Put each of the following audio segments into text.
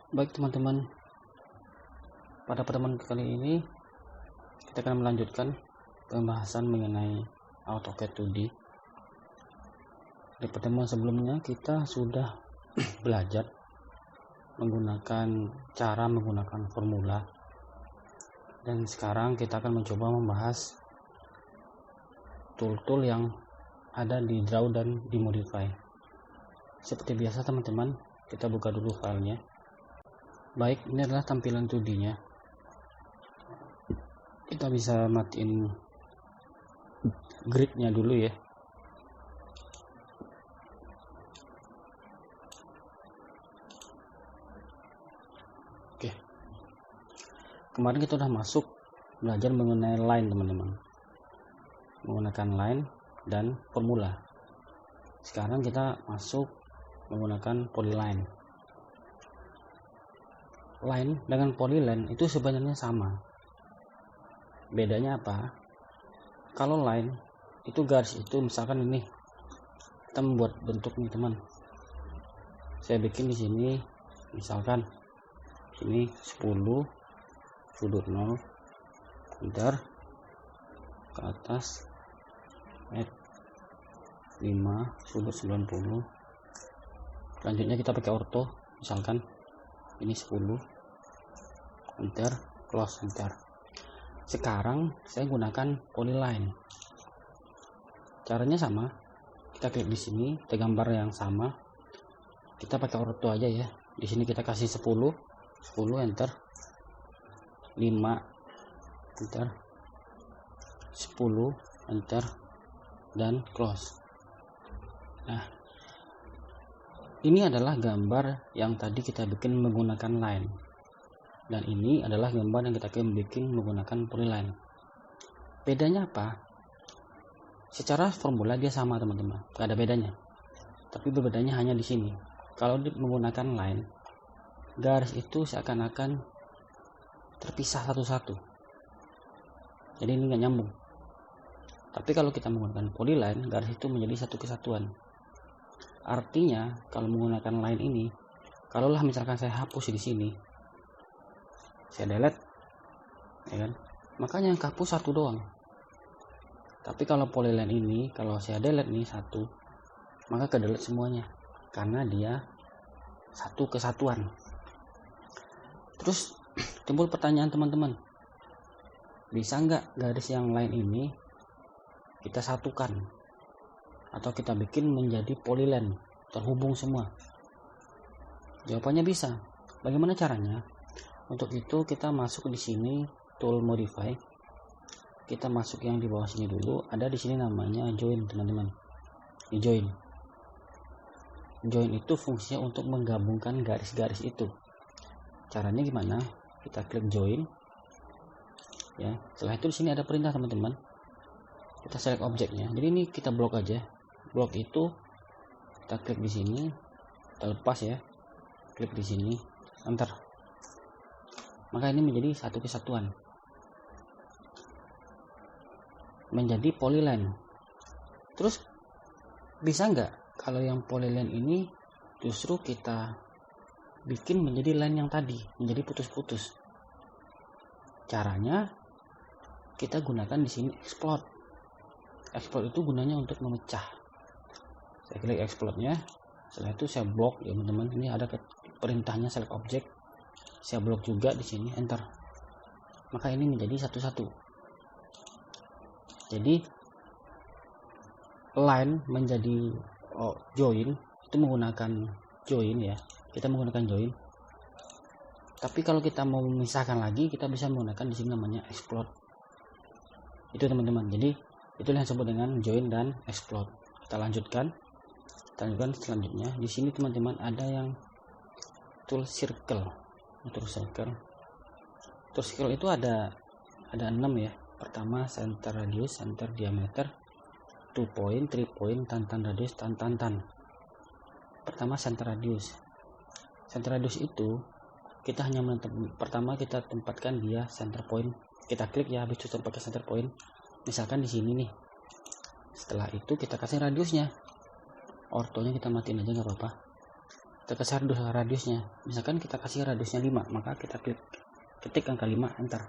Baik teman-teman, pada pertemuan kali ini kita akan melanjutkan pembahasan mengenai AutoCAD 2D. Di pertemuan sebelumnya kita sudah belajar cara menggunakan formula, dan sekarang kita akan mencoba membahas tool-tool yang ada di Draw dan di Modify. Seperti biasa teman-teman, kita buka dulu filenya. Baik, ini adalah tampilan 2D nya. Kita bisa matiin gridnya dulu ya. Oke, kemarin kita udah masuk belajar mengenai line teman-teman, menggunakan line dan formula. Sekarang kita masuk menggunakan polyline. Line dengan polyline itu sebenarnya sama. Bedanya apa? Kalau line itu garis itu, misalkan ini kita membuat bentuk nih teman. Saya bikin di sini misalkan sini 10 sudut 0 enter ke atas add 5 sudut 90. Selanjutnya kita pakai ortho, misalkan ini 10 enter, close enter. Sekarang saya gunakan polyline. Caranya sama, kita klik di sini, kita gambar yang sama, kita pakai ortho aja ya. Di sini kita kasih 10 enter, 5 enter, 10 enter, dan close. Nah, ini adalah gambar yang tadi kita bikin menggunakan line, dan ini adalah gambar yang kita bikin menggunakan polyline. Bedanya apa? Secara formula dia sama teman-teman, gak ada bedanya. Tapi bedanya hanya di sini. Kalau menggunakan line, garis itu seakan-akan terpisah satu-satu, jadi ini nggak nyambung. Tapi kalau kita menggunakan polyline, garis itu menjadi satu kesatuan. Artinya kalau menggunakan line ini, kalaulah misalkan saya hapus di sini, saya delete, ya kan? Makanya yang hapus satu doang. Tapi kalau polyline ini, kalau saya delete nih satu, maka ke delete semuanya, karena dia satu kesatuan. Terus timbul pertanyaan teman-teman, bisa nggak garis yang lain ini kita satukan atau kita bikin menjadi polyline, terhubung semua? Jawabannya bisa. Bagaimana caranya? Untuk itu kita masuk di sini tool modify. Kita masuk yang di bawah sini dulu. Ada di sini namanya join teman-teman. Di join. Join itu fungsinya untuk menggabungkan garis-garis itu. Caranya gimana? Kita klik join. Ya, setelah itu di sini ada perintah teman-teman. Kita select objeknya. Jadi ini kita blok aja. Blok itu kita klik di sini, kita lepas ya, klik di sini, enter. Maka ini menjadi satu kesatuan, menjadi polyline. Terus bisa nggak kalau yang polyline ini justru kita bikin menjadi line yang tadi, menjadi putus-putus? Caranya kita gunakan di sini explode. Explode itu gunanya untuk memecah. Saya klik explode-nya, setelah itu saya blok ya teman-teman. Ini ada perintahnya select object, saya blok juga di sini, enter. Maka ini menjadi satu-satu. Jadi line menjadi join itu menggunakan join ya. Kita menggunakan join. Tapi kalau kita mau memisahkan lagi, kita bisa menggunakan di sini namanya explode. Itu teman-teman. Jadi itulah yang disebut dengan join dan explode. Kita lanjutkan selanjutnya. Di sini teman-teman ada yang tool circle. Tool circle itu ada 6 ya. Pertama center radius, center diameter, 2 point, 3 point, tan radius, tan. Pertama center radius. Center radius itu kita hanya pertama kita tempatkan dia center point. Kita klik ya, habis itu pakai center point. Misalkan di sini nih. Setelah itu kita kasih radiusnya. Ortonya kita matiin aja nggak apa-apa. kita kasih radiusnya. Misalkan kita kasih radiusnya 5, maka kita ketik angka 5, enter.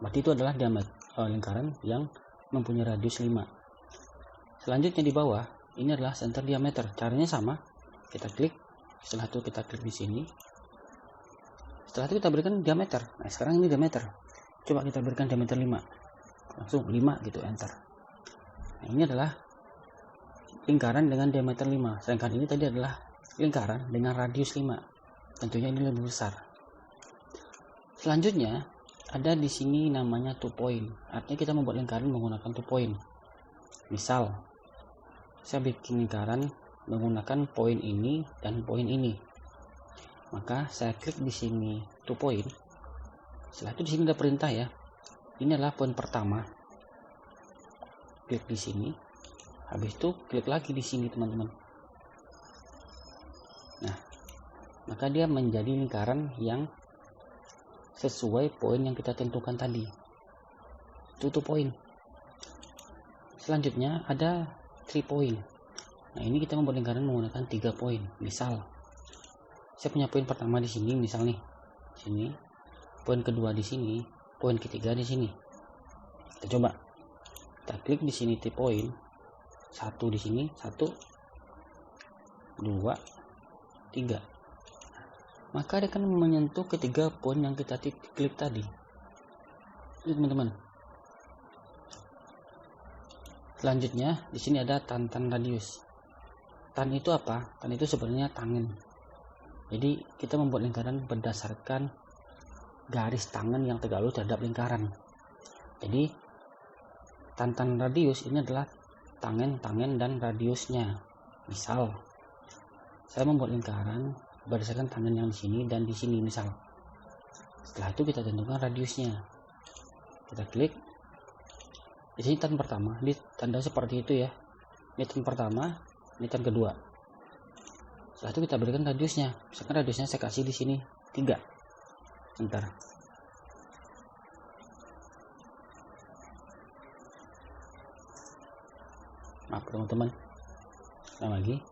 Berarti itu adalah diameter lingkaran yang mempunyai radius 5. Selanjutnya di bawah ini adalah center diameter. Caranya sama, kita klik. Setelah itu kita klik di sini. Setelah itu kita berikan diameter. Nah, sekarang ini diameter. Coba kita berikan diameter 5. Langsung 5 gitu, enter. Nah, ini adalah lingkaran dengan diameter 5. Sedangkan ini tadi adalah lingkaran dengan radius 5. Tentunya ini lebih besar. Selanjutnya ada di sini namanya 2 point. Artinya kita membuat lingkaran menggunakan 2 point. Misal saya bikin lingkaran menggunakan poin ini dan poin ini. Maka saya klik di sini 2 point. Setelah itu di sini ada perintah ya. Ini adalah poin pertama. Klik di sini. Habis itu klik lagi di sini, teman-teman. Nah, maka dia menjadi lingkaran yang sesuai poin yang kita tentukan tadi. Itu 2 point. Selanjutnya ada 3 point. Nah, ini kita membuat lingkaran menggunakan 3 point. Misal saya punya poin pertama di sini, misal nih, sini, poin kedua di sini, poin ketiga di sini. Kita coba, kita klik di sini 3 point, 1 di sini, 1, 2, 3. Maka dia akan menyentuh ketiga poin yang kita klik tadi. Ini teman-teman. Selanjutnya di sini ada tan radius. Tan itu apa? Tan itu sebenarnya tangen. Jadi kita membuat lingkaran berdasarkan garis tangan yang tegak lurus terhadap lingkaran. Jadi tan radius ini adalah tangen dan radiusnya. Misal saya membuat lingkaran berdasarkan tangan yang di sini dan di sini misal. Setelah itu kita tentukan radiusnya. Kita klik. Di sini tan pertama, ini tanda seperti itu ya. Ini tan pertama, ini tan kedua. Setelah itu kita berikan radiusnya. Misalkan radiusnya saya kasih di sini 3. Bentar. Maaf teman-teman. Nah, lagi.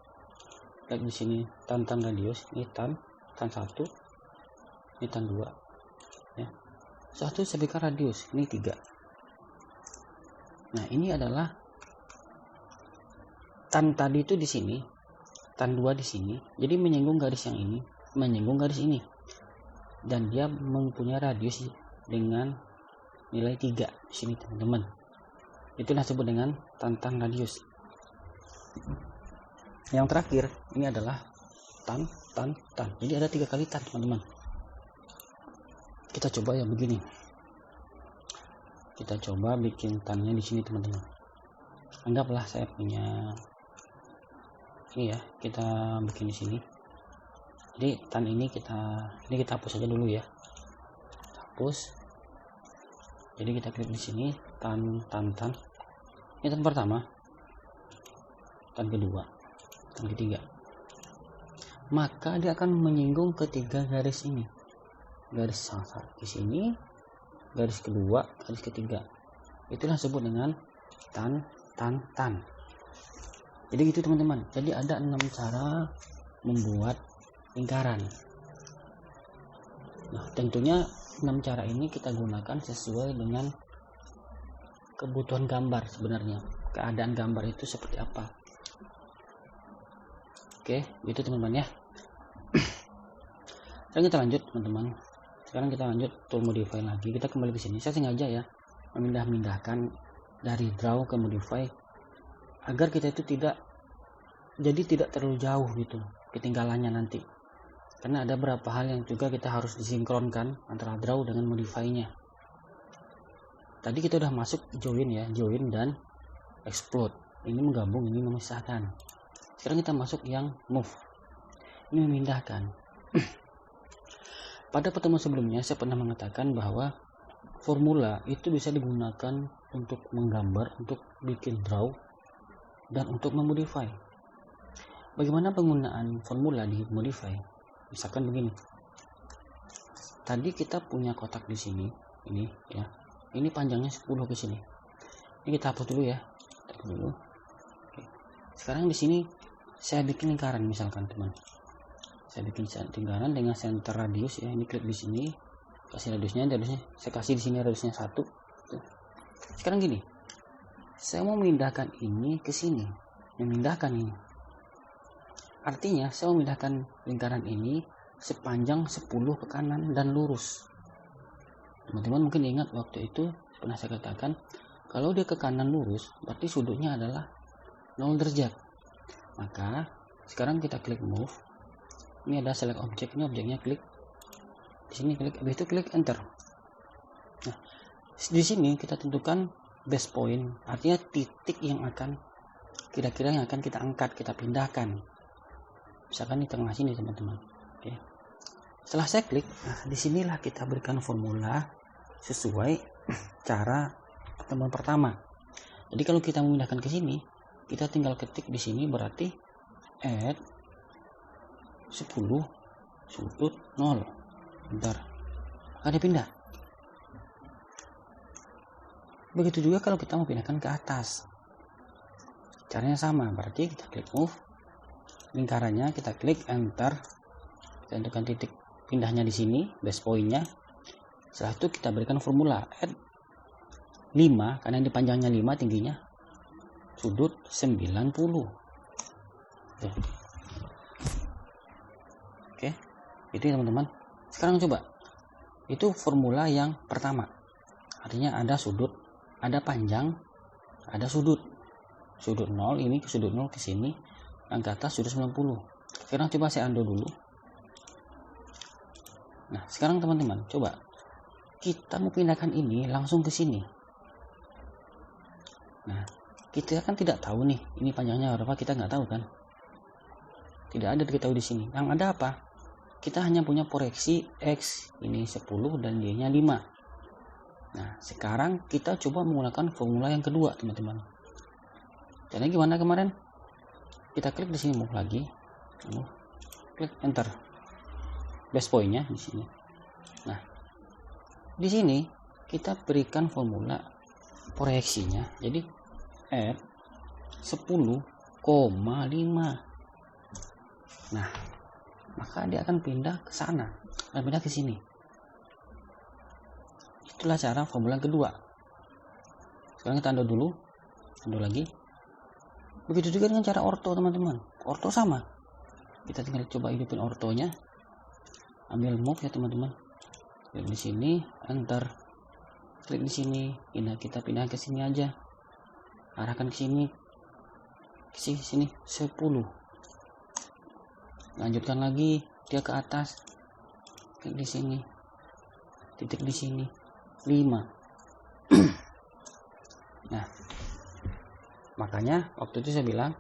Lihat di sini tan radius, ini tan 1, ini tan 2. Ya. Setelah itu saya berikan radius, ini 3. Nah, ini adalah tan tadi itu di sini, tan 2 di sini. Jadi menyinggung garis yang ini, menyinggung garis ini. Dan dia mempunyai radius dengan nilai 3 di sini, teman-teman. Itulah disebut dengan tan radius. Yang terakhir ini adalah tan. Jadi ada 3 kali tan, teman-teman. Kita coba ya begini. Kita coba bikin tannya di sini, teman-teman. Anggaplah saya punya ini ya, kita bikin di sini. Jadi tan ini kita hapus aja dulu ya. Hapus. Jadi kita klik di sini tan. Ini tan pertama, tan kedua, tan ketiga. Maka dia akan menyinggung ketiga garis ini. Garis satu di sini, garis kedua, garis ketiga. Itulah disebut dengan tan. Jadi gitu teman-teman. Jadi ada 6 cara membuat lingkaran. Nah, tentunya 6 cara ini kita gunakan sesuai dengan kebutuhan gambar sebenarnya. Keadaan gambar itu seperti apa. Oke, gitu teman-teman ya. Sekarang kita lanjut teman-teman. Sekarang kita lanjut tool modify lagi. Kita kembali ke sini. Saya sengaja ya memindahkan dari draw ke modify agar kita itu tidak terlalu jauh gitu ketinggalannya nanti. Karena ada beberapa hal yang juga kita harus disinkronkan antara draw dengan modify-nya. Tadi kita udah masuk join dan explode. Ini menggabung, ini memisahkan. Sekarang kita masuk yang move. Ini memindahkan. Pada pertemuan sebelumnya saya pernah mengatakan bahwa formula itu bisa digunakan untuk menggambar, untuk bikin draw, dan untuk memodify. Bagaimana penggunaan formula di modify? Misalkan begini. Tadi kita punya kotak di sini, ini ya. Ini panjangnya 10 ke sini. Ini kita hapus dulu ya. Oke. Sekarang di sini saya bikin lingkaran misalkan, teman. Saya bikin lingkaran dengan center radius ya. Ini klik di sini, kasih radiusnya, saya kasih di sini radiusnya 1. Tuh. Sekarang gini, saya mau memindahkan ini ke sini, memindahkan ini. Artinya saya memindahkan lingkaran ini sepanjang 10 ke kanan dan lurus. Teman-teman mungkin ingat waktu itu pernah saya katakan, kalau dia ke kanan lurus, berarti sudutnya adalah 0 derajat. Maka sekarang kita klik move. Ini ada select object, ini objeknya, klik di sini, klik, habis itu klik enter. Nah, di sini kita tentukan base point, artinya titik yang akan kira-kira yang akan kita angkat, kita pindahkan. Misalkan di tengah sini teman-teman. Oke. Setelah saya klik, nah disinilah kita berikan formula sesuai cara pertemuan pertama. Jadi kalau kita memindahkan ke sini, kita tinggal ketik di sini, berarti add 10 sudut 0. Bentar, maka dia pindah. Begitu juga kalau kita mau pindahkan ke atas, caranya sama, berarti kita klik move, lingkarannya kita klik enter, kita tentukan titik pindahnya di sini, base pointnya. Setelah itu kita berikan formula add 5, karena ini panjangnya 5, tingginya sudut 90. Tuh. Oke, itu ya teman-teman. Sekarang coba, itu formula yang pertama, artinya ada sudut, ada panjang, ada sudut. Sudut 0 ini ke sudut 0 ke sini, yang ke atas sudut 90. Sekarang coba saya undo dulu. Nah sekarang teman-teman coba kita mau pindahkan ini langsung ke sini. Nah kita kan tidak tahu nih ini panjangnya berapa, kita nggak tahu kan, tidak ada diketahui di sini. Yang ada apa, kita hanya punya proyeksi X ini 10 dan Y nya 5. Nah sekarang kita coba menggunakan formula yang kedua teman-teman. Caranya gimana kemarin? Kita klik di sini, move lagi, klik enter, base pointnya di sini. Nah di sini kita berikan formula proyeksinya, jadi add 10,5. Nah maka dia akan pindah ke sana dan pindah ke sini. Itulah cara formula yang kedua. Sekarang kita undo dulu, undo lagi. Begitu juga dengan cara orto teman-teman. Orto sama, kita tinggal coba hidupin ortonya, ambil move ya teman-teman, klik di sini enter, klik di sini, kita pindah ke sini aja, arahkan ke sini, ke sini 10. Lanjutkan lagi dia ke atas, klik di sini, titik di sini 5. Nah makanya waktu itu saya bilang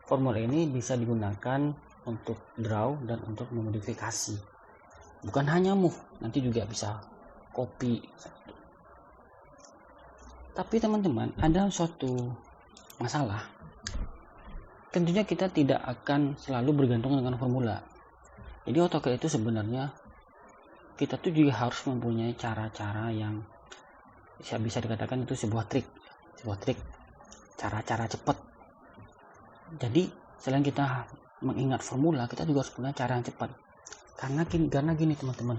formula ini bisa digunakan untuk draw dan untuk memodifikasi, bukan hanya move, nanti juga bisa copy. Tapi teman-teman ada suatu masalah, tentunya kita tidak akan selalu bergantung dengan formula. Jadi AutoCAD itu sebenarnya kita tuh juga harus mempunyai cara-cara yang bisa dikatakan itu sebuah trik, cara-cara cepat. Jadi selain kita mengingat formula, kita juga harus punya cara yang cepat. Karena gini teman-teman,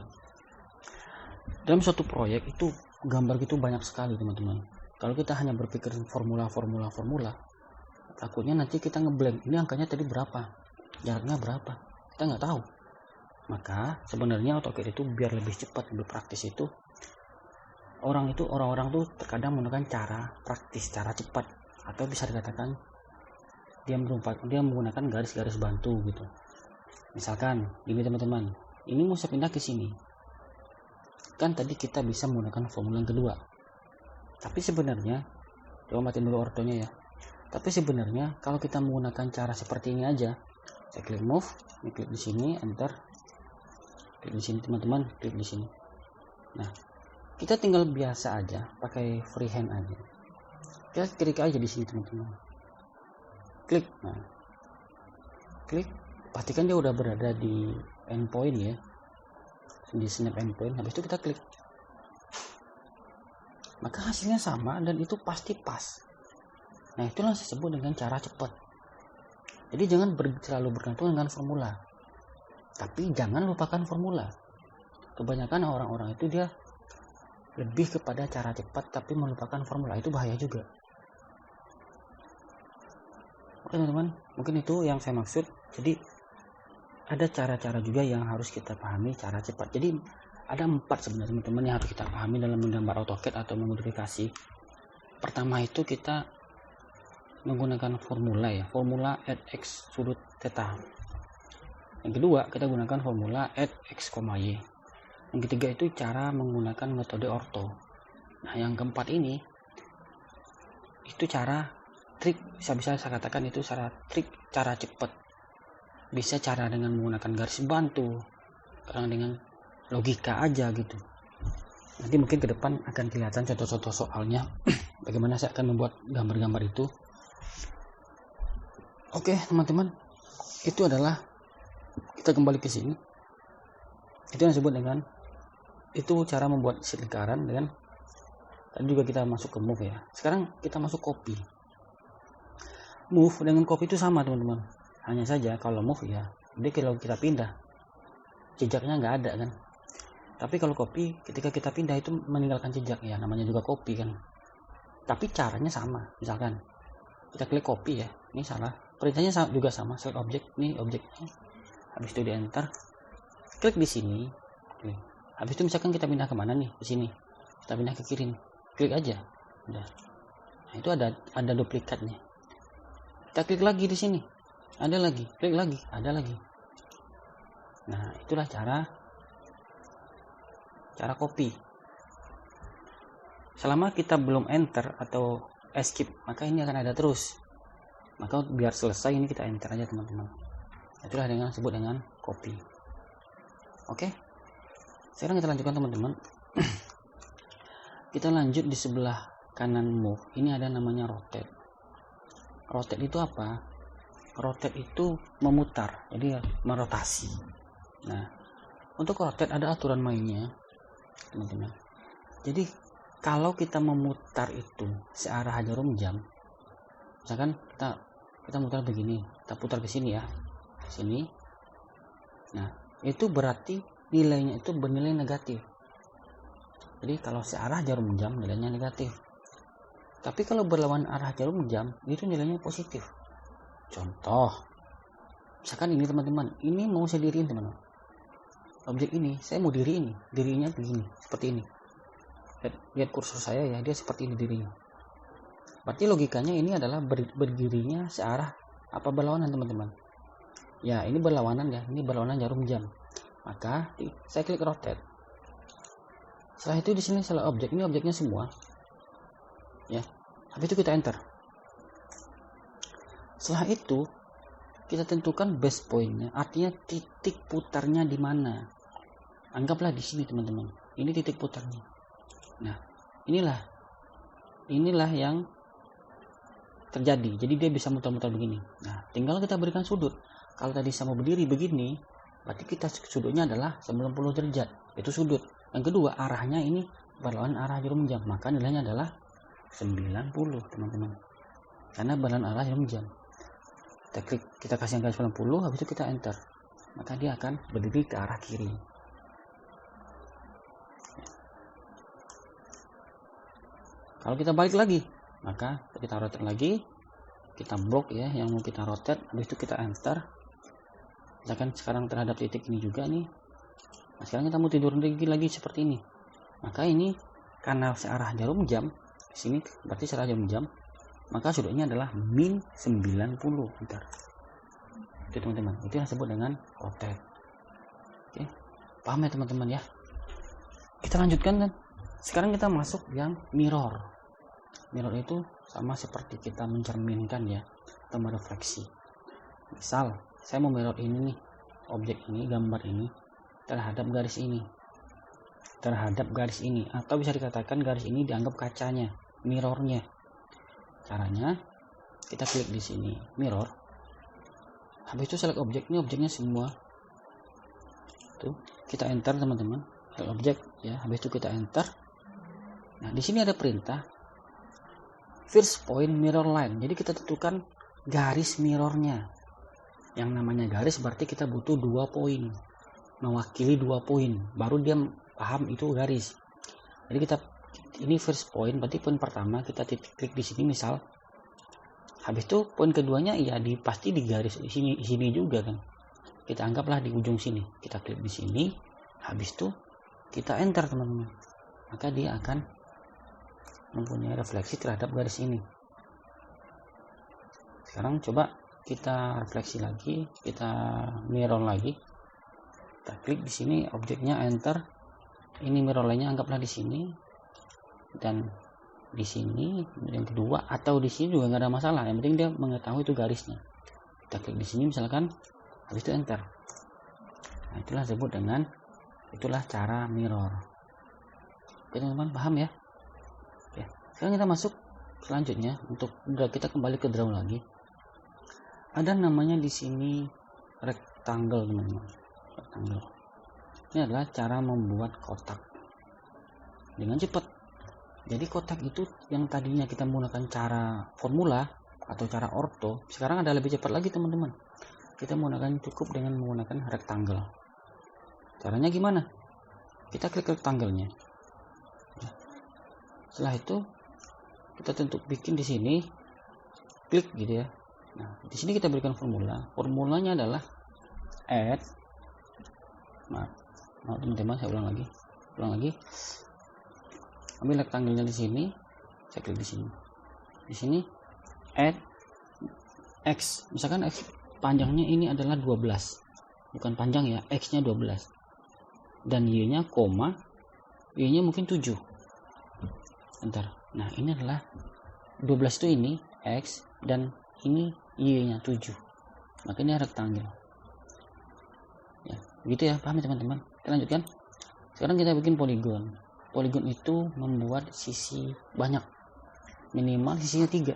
dalam suatu proyek itu gambar gitu banyak sekali teman-teman. Kalau kita hanya berpikir formula, takutnya nanti kita ngeblank, ini angkanya tadi berapa, jaraknya berapa, kita nggak tahu. Maka sebenarnya AutoCAD itu biar lebih cepat, lebih praktis itu orang-orang tuh terkadang menggunakan cara praktis, cara cepat, atau bisa dikatakan dia menggunakan garis-garis bantu gitu. Misalkan gini teman-teman, ini mau saya pindah ke sini, kan tadi kita bisa menggunakan formula yang kedua. Tapi sebenarnya, coba matiin dulu ortonya ya. Tapi sebenarnya kalau kita menggunakan cara seperti ini aja, saya klik move, ini klik di sini, enter, klik di sini teman-teman, klik di sini. Nah, kita tinggal biasa aja, pakai freehand aja. Kita klik aja di sini teman-teman. Klik, nah, klik, pastikan dia udah berada di endpoint ya, di snap endpoint. Habis itu kita klik, maka hasilnya sama dan itu pasti pas. Nah itulah saya sebut dengan cara cepat. Jadi jangan terlalu bergantung dengan formula. Tapi jangan lupakan formula. Kebanyakan orang-orang itu dia lebih kepada cara cepat tapi melupakan formula, itu bahaya juga. Oke teman-teman, mungkin itu yang saya maksud. Jadi ada cara-cara juga yang harus kita pahami cara cepat. Jadi ada 4 sebenarnya teman-teman yang harus kita pahami dalam menggambar AutoCAD atau memodifikasi. Pertama itu kita menggunakan formula ya, formula add x sudut theta. Yang kedua kita gunakan formula add x, y. Yang ketiga itu cara menggunakan metode orto. Nah yang keempat ini itu cara trik, bisa saya katakan itu cara cepat. Bisa cara dengan menggunakan garis bantu, kadang dengan logika aja gitu. Nanti mungkin ke depan akan kelihatan contoh-contoh soalnya bagaimana saya akan membuat gambar-gambar itu. Oke teman-teman, itu adalah, kita kembali ke sini, itu yang disebut dengan itu cara membuat sheet lingkaran. Dan juga kita masuk ke move ya. Sekarang kita masuk copy. Move dengan copy itu sama teman-teman, hanya saja kalau move ya dia kalau kita pindah jejaknya nggak ada kan, tapi kalau copy ketika kita pindah itu meninggalkan jejak ya, namanya juga copy kan, tapi caranya sama. Misalkan kita klik copy ya, ini salah, perintahnya juga sama, select object, ini objeknya, habis itu di enter, klik di sini, klik. Habis itu misalkan kita pindah kemana nih, ke sini, kita pindah ke kiri nih, klik aja, udah. Nah, itu ada duplikatnya. Kita klik lagi di sini, ada lagi, klik lagi, ada lagi. Nah itulah cara copy. Selama kita belum enter atau escape, maka ini akan ada terus. Maka biar selesai ini kita enter aja teman-teman. Itulah dengan disebut dengan copy. Oke, sekarang kita lanjutkan teman-teman. Kita lanjut di sebelah kanan move. Ini ada namanya rotate. Rotate itu apa? Rotate itu memutar, jadi merotasi. Nah, untuk rotate ada aturan mainnya, teman-teman. Jadi kalau kita memutar itu searah jarum jam, misalkan kita mutar begini, kita putar ke sini ya, sini. Nah, itu berarti nilainya itu bernilai negatif. Jadi kalau searah jarum jam nilainya negatif. Tapi kalau berlawan arah jarum jam itu nilainya positif. Contoh, misalkan ini teman-teman, ini mau saya diriin teman-teman. Objek ini saya mau diriin, dirinya begini, seperti ini. Lihat kursor saya ya, dia seperti ini dirinya. Berarti logikanya ini adalah berdirinya searah apa berlawanan teman-teman. Ya ini berlawanan ya, ini berlawanan jarum jam. Maka saya klik rotate. Setelah itu di sini salah objek, ini objeknya semua. Ya, habis itu kita enter. Setelah itu kita tentukan base pointnya, artinya titik putarnya di mana. Anggaplah di sini teman-teman, ini titik putarnya. Nah inilah yang terjadi. Jadi dia bisa muter-muter begini. Nah tinggal kita berikan sudut. Kalau tadi saya mau berdiri begini, berarti kita sudutnya adalah 90 derajat, itu sudut. Yang kedua arahnya ini berlawanan arah jarum jam, maka nilainya adalah 90 teman-teman, karena berlawanan arah jarum jam. Kita klik, kita kasih angka 90, habis itu kita enter, maka dia akan berdiri ke arah kiri. Kalau kita balik lagi, maka kita rotate lagi, kita blok ya yang mau kita rotate, habis itu kita enter. Misalkan sekarang terhadap titik ini juga nih. Nah sekarang kita mau tidur lagi seperti ini. Maka ini karena searah jarum jam, di sini berarti searah jarum jam, maka sudutnya adalah min 90. Bentar. Itu teman-teman, itu yang disebut dengan rotate. Oke, paham ya teman-teman ya. Kita lanjutkan kan. Sekarang kita masuk yang mirror. Mirror itu sama seperti kita mencerminkan ya, atau merefleksi. Misal saya mau mirror ini nih, objek ini, gambar ini terhadap garis ini, atau bisa dikatakan garis ini dianggap kacanya, mirrornya. Caranya kita klik di sini mirror, habis itu select objek, ini objeknya semua tuh, kita enter teman-teman, select objek ya, habis itu kita enter. Nah di sini ada perintah first point mirror line, jadi kita tentukan garis mirrornya. Yang namanya garis berarti kita butuh 2 poin. mewakili 2 poin, baru dia paham itu garis. Jadi ini first point, berarti poin pertama kita klik di sini misal. Habis itu poin keduanya ya pasti di garis sini juga kan. Kita anggaplah di ujung sini. Kita klik di sini. Habis itu kita enter teman-teman. Maka dia akan mempunyai refleksi terhadap garis ini. Sekarang coba kita refleksi lagi, kita mirror lagi. Kita klik di sini, objeknya enter. Ini mirror lainnya anggaplah di sini dan di sini yang kedua, atau di sini juga nggak ada masalah. Yang penting dia mengetahui itu garisnya. Kita klik di sini misalkan, habis itu enter. Nah, itulah cara mirror. Oke teman-teman, paham ya? Oke, sekarang kita masuk selanjutnya untuk kita kembali ke draw lagi. Ada namanya di sini rectangle teman-teman. Rectangle. Ini adalah cara membuat kotak dengan cepat. Jadi kotak itu yang tadinya kita menggunakan cara formula atau cara orto, sekarang ada lebih cepat lagi teman-teman. Kita cukup dengan menggunakan rectangle. Caranya gimana? Kita klik rectangle-nya. Setelah itu kita tentu bikin di sini, klik gitu ya. Nah, di sini kita berikan formula. Formulanya adalah add. Maaf teman-teman, saya ulang lagi. Ambil rectangle-nya di sini, saya klik di sini. Di sini add x. Misalkan x panjangnya ini adalah 12. Bukan panjang ya, x-nya 12. Dan y-nya koma, y-nya mungkin 7. Bentar. Nah, ini adalah 12 itu ini x dan ini y-nya 7. Maka ini rectangle. Ya, begitu ya, paham ya teman-teman? Kita lanjutkan. Sekarang kita bikin poligon. Poligon itu membuat sisi banyak, minimal sisinya 3.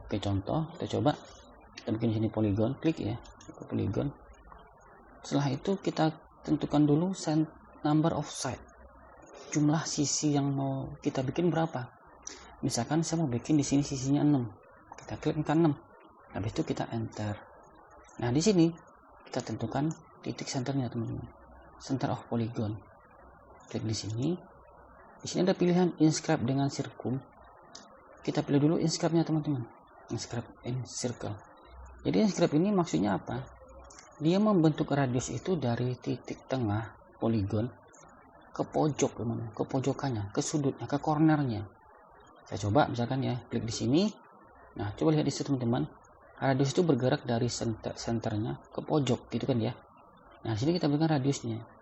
Oke, contoh kita coba, kita bikin sini poligon, klik ya, poligon. Setelah itu kita tentukan dulu number of side, jumlah sisi yang mau kita bikin berapa. Misalkan saya mau bikin di sini sisinya 6, kita klik angka 6, habis itu kita enter. Nah, di sini kita tentukan titik centernya teman-teman, center of polygon. Klik di sini. Di sini ada pilihan inscribe dengan circle. Kita pilih dulu inscribe-nya teman-teman. Inscribe in circle. Jadi inscribe ini maksudnya apa? Dia membentuk radius itu dari titik tengah poligon ke pojok teman-teman, ke pojokannya, ke sudutnya, ke cornernya. Saya coba misalkan ya, klik di sini. Nah, coba lihat di situ teman-teman. Radius itu bergerak dari senternya ke pojok gitu kan ya. Nah, sini kita berikan radiusnya.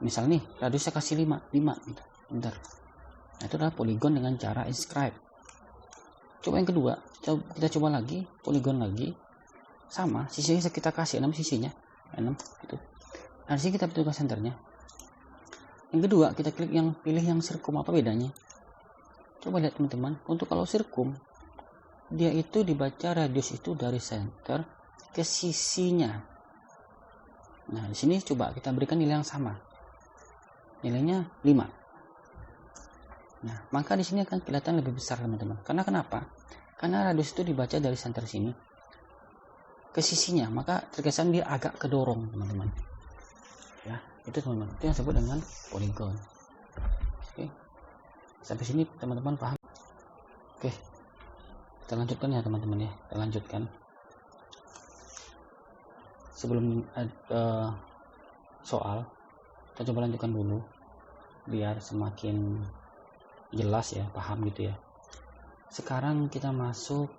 Misal nih, radiusnya kasih 5 gitu. Bentar. Nah, itu adalah poligon dengan cara inscribe. Coba yang kedua, kita coba lagi, poligon lagi. Sama, sisinya kita kasih 6 sisinya. 6 gitu. Nah, di sini kita betulkan senternya. Yang kedua, kita pilih yang sirkum. Apa bedanya? Coba lihat teman-teman. Untuk kalau sirkum, dia itu dibaca radius itu dari center ke sisinya. Nah, di sini coba kita berikan nilai yang sama. Nilainya 5. Nah, maka di sini akan kelihatan lebih besar teman-teman. Karena kenapa? Karena radius itu dibaca dari center sini ke sisinya, maka terkesan dia agak kedorong teman-teman. Ya, itu teman-teman. Itu yang disebut dengan poligon. Oke. Sampai sini teman-teman paham? Oke. Kita lanjutkan ya teman-teman ya. Kita lanjutkan. Sebelum soal, kita coba lanjutkan dulu biar semakin jelas ya, paham gitu ya. Sekarang kita masuk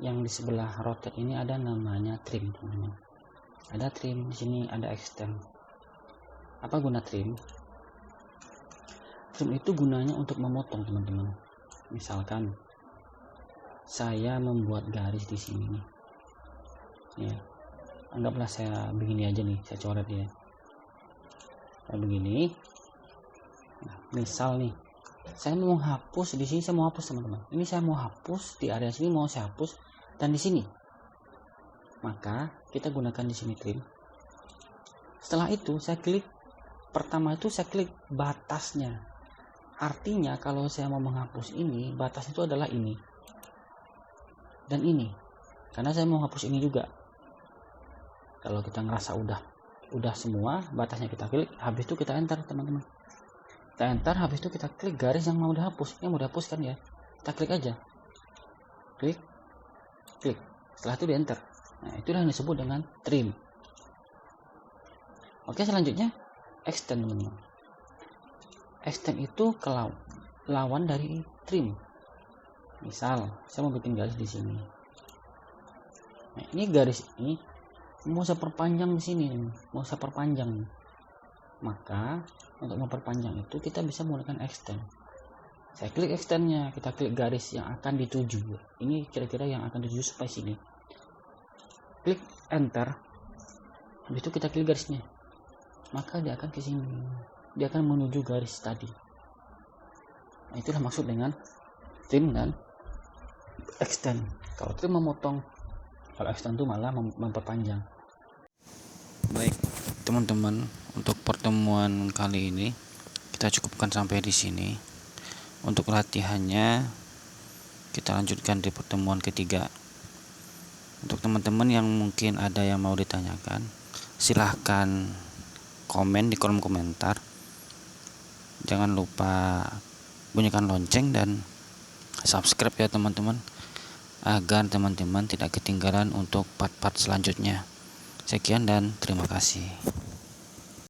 yang di sebelah rotate ini, ada namanya trim teman-teman. Ada trim di sini, ada extend. Apa guna trim? Trim itu gunanya untuk memotong teman-teman. Misalkan saya membuat garis di sini nih. Ya. Anggaplah saya begini aja nih, saya coret ya. Kayak begini. Nah, misal nih, saya mau hapus di sini, saya mau hapus teman-teman. Ini saya mau hapus di area sini, mau saya hapus dan di sini. Maka kita gunakan di sini trim. Setelah itu saya klik, pertama itu saya klik batasnya. Artinya kalau saya mau menghapus ini, batas itu adalah ini dan ini. Karena saya mau hapus ini juga. Kalau kita ngerasa udah udah semua batasnya kita klik, habis itu kita enter teman-teman. Kita enter, habis itu kita klik garis yang mau dihapus. Yang mau dihapus kan ya, kita klik aja, klik, setelah itu di enter. Nah, itulah yang disebut dengan trim. Oke, selanjutnya extend teman-teman. Extend itu lawan dari trim. Misal saya mau bikin garis di sini. Nah, ini garis ini mau saya perpanjang di sini, mau saya perpanjang. Maka untuk memperpanjang itu kita bisa menggunakan extend. Saya klik extendnya, kita klik garis yang akan dituju. Ini kira-kira yang akan dituju sampai sini. Klik enter, habis itu kita klik garisnya, maka dia akan ke sini, dia akan menuju garis tadi. Nah, itulah maksud dengan trim dan extend. Kalau trim memotong, kalau extend itu malah memperpanjang. Baik teman-teman, untuk pertemuan kali ini kita cukupkan sampai di sini. Untuk latihannya kita lanjutkan di pertemuan ketiga. Untuk teman-teman yang mungkin ada yang mau ditanyakan, silahkan komen di kolom komentar. Jangan lupa bunyikan lonceng dan subscribe ya teman-teman, agar teman-teman tidak ketinggalan untuk part-part selanjutnya. Sekian dan terima kasih.